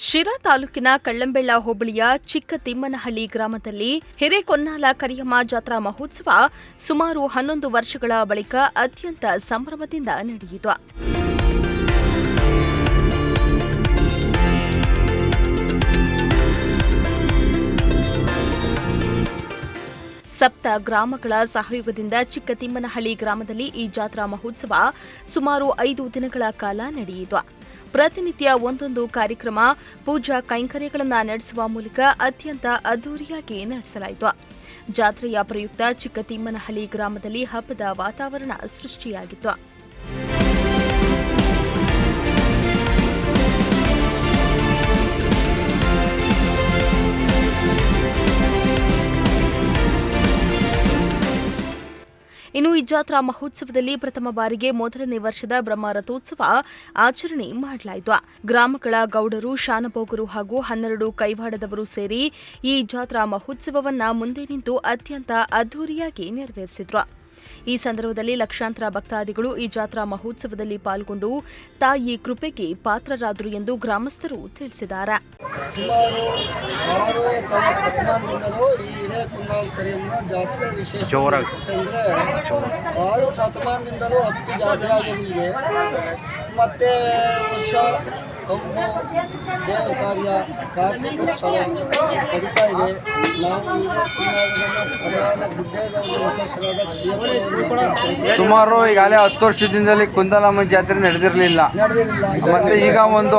ಶಿರಾ ತಾಲೂಕಿನ ಕಳ್ಳಂಬೆಳ್ಳ ಹೋಬಳಿಯ ಚಿಕ್ಕತಿಮ್ಮನಹಳ್ಳಿ ಗ್ರಾಮದಲ್ಲಿ ಹಿರೇಕೊನ್ನಾಲ ಕರಿಯಮ್ಮ ಜಾತ್ರಾ ಮಹೋತ್ಸವ ಸುಮಾರು 11 ವರ್ಷಗಳ ಬಳಿಕ ಅತ್ಯಂತ ಸಂಭ್ರಮದಿಂದ ನಡೆಯಿತು. ಸಪ್ತ ಗ್ರಾಮಗಳ ಸಹಯೋಗದಿಂದ ಚಿಕ್ಕತಿಮ್ಮನಹಳ್ಳಿ ಗ್ರಾಮದಲ್ಲಿ ಈ ಜಾತ್ರಾ ಮಹೋತ್ಸವ ಸುಮಾರು 5 ದಿನಗಳ ಕಾಲ ನಡೆಯಿತು. ಪ್ರತಿನಿತ್ಯ ಒಂದೊಂದು ಕಾರ್ಯಕ್ರಮ, ಪೂಜಾ ಕೈಂಕರ್ಯಗಳನ್ನು ನಡೆಸುವ ಮೂಲಕ ಅತ್ಯಂತ ಅದ್ದೂರಿಯಾಗಿ ನಡೆಸಲಾಯಿತು. ಜಾತ್ರೆಯ ಪ್ರಯುಕ್ತ ಚಿಕ್ಕತಿಮ್ಮನಹಳ್ಳಿ ಗ್ರಾಮದಲ್ಲಿ ಹಬ್ಬದ ವಾತಾವರಣ ಸೃಷ್ಟಿಯಾಗಿತ್ತು. ಇನ್ನು ಈ ಜಾತ್ರಾ ಮಹೋತ್ಸವದಲ್ಲಿ ಪ್ರಥಮ ಬಾರಿಗೆ ಮೊದಲನೇ ವರ್ಷದ ಬ್ರಹ್ಮ ರಥೋತ್ಸವ ಆಚರಣೆ ಮಾಡಲಾಯಿತು. ಗ್ರಾಮಗಳ ಗೌಡರು, ಶಾನಭೋಗರು ಹಾಗೂ 12 ಕೈವಾಡದವರು ಸೇರಿ ಈ ಜಾತ್ರಾ ಮಹೋತ್ಸವವನ್ನು ಮುಂದೆ ನಿಂತು ಅತ್ಯಂತ ಅದ್ದೂರಿಯಾಗಿ ನೆರವೇರಿಸಿದ್ರು. ಈ ಸಂದರ್ಭದಲ್ಲಿ ಲಕ್ಷಾಂತರ ಭಕ್ತಾದಿಗಳು ಈ ಜಾತ್ರಾ ಮಹೋತ್ಸವದಲ್ಲಿ ಪಾಲ್ಗೊಂಡು ತಾಯಿ ಕೃಪೆಗೆ ಪಾತ್ರರಾದರು ಎಂದು ಗ್ರಾಮಸ್ಥರು ತಿಳಿಸಿದ್ದಾರೆ. ಸುಮಾರು 6 ಶತಮಾನದಿಂದಲೂ ಹತ್ತು ಜಾತ್ರೆ ಆಗೋದಿದೆ. ಮತ್ತೆ ವರ್ಷ ಕಂಬು ದೇವರ ಕಾರ್ಯ, ಕಾರ್ತಿಕ ಉತ್ಸವ ನಡೀತಾ ಇದೆ. ನಾವು ಸುಮಾರು ಈಗಾಗಲೇ 10 ವರ್ಷದಿಂದಲೇ ಕುಂದಲಮ್ಮ ಜಾತ್ರೆ ನಡೆದಿರಲಿಲ್ಲ. ಮತ್ತೆ ಈಗ ಒಂದು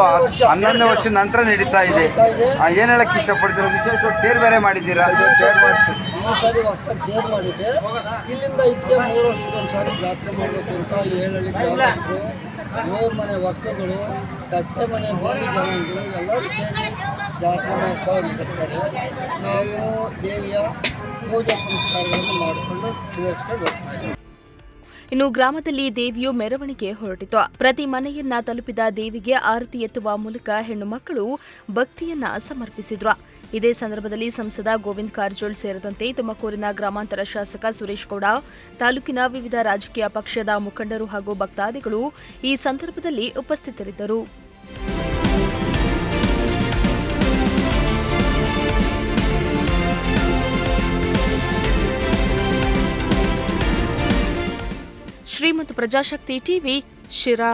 11 ವರ್ಷದ ನಂತರ ನಡೀತಾ ಇದೆ. ಏನ್ ಹೇಳಕ್ ಇಷ್ಟಪಡ್ತೀರಾ? ವಿಶೇಷ ತೇರು ಬೇರೆ ಮಾಡಿದ್ದೀರಾ? ಈ ಸಾರಿ ಹೊಸ ತೇರು ಮಾಡಿದ್ದೆ. ಇಲ್ಲಿಂದ ಇದಕ್ಕೆ 3 ವರ್ಷಕ್ಕೊಂದ್ಸಾರಿ ಜಾತ್ರೆ ಮಾಡಬೇಕು ಅಂತ ಹೇಳಿ ಗ್ರಾಮಸ್ಥರು, 3 ಮನೆ ವಕ್ತಗಳು, ಕಟ್ಟೆ ಮನೆ ಭೂಮಿ ಜನಾಂಗಗಳು ಎಲ್ಲರೂ ಸೇರಿ ಜಾತ್ರೆ ಮಹೋತ್ಸವ ನಡೆಸ್ತಾರೆ. ನಾವು ದೇವಿಯ ಪೂಜಾ ಪುನಸ್ಕಾರಗಳನ್ನು ಮಾಡಿಕೊಂಡು ಸುಧಾರಿಸಿಕೊಂಡು ಹೋಗ್ತಾ ಇದ್ದೀವಿ. ಇನ್ನು ಗ್ರಾಮದಲ್ಲಿ ದೇವಿಯು ಮೆರವಣಿಗೆ ಹೊರಟಿತು. ಪ್ರತಿ ಮನೆಯನ್ನ ತಲುಪಿದ ದೇವಿಗೆ ಆರತಿ ಎತ್ತುವ ಮೂಲಕ ಹೆಣ್ಣು ಮಕ್ಕಳು ಭಕ್ತಿಯನ್ನ ಸಮರ್ಪಿಸಿದ್ರು. ಇದೇ ಸಂದರ್ಭದಲ್ಲಿ ಸಂಸದ ಗೋವಿಂದ ಕಾರಜೋಳ ಸೇರಿದಂತೆ ತುಮಕೂರಿನ ಗ್ರಾಮಾಂತರ ಶಾಸಕ ಸುರೇಶ್ ಗೌಡ, ತಾಲೂಕಿನ ವಿವಿಧ ರಾಜಕೀಯ ಪಕ್ಷದ ಮುಖಂಡರು ಹಾಗೂ ಭಕ್ತಾದಿಗಳು ಈ ಸಂದರ್ಭದಲ್ಲಿ ಉಪಸ್ಥಿತರಿದ್ದರು. ಶ್ರೀಮಂತ ಪ್ರಜಾಶಕ್ತಿ ಟಿವಿ, ಶಿರಾ.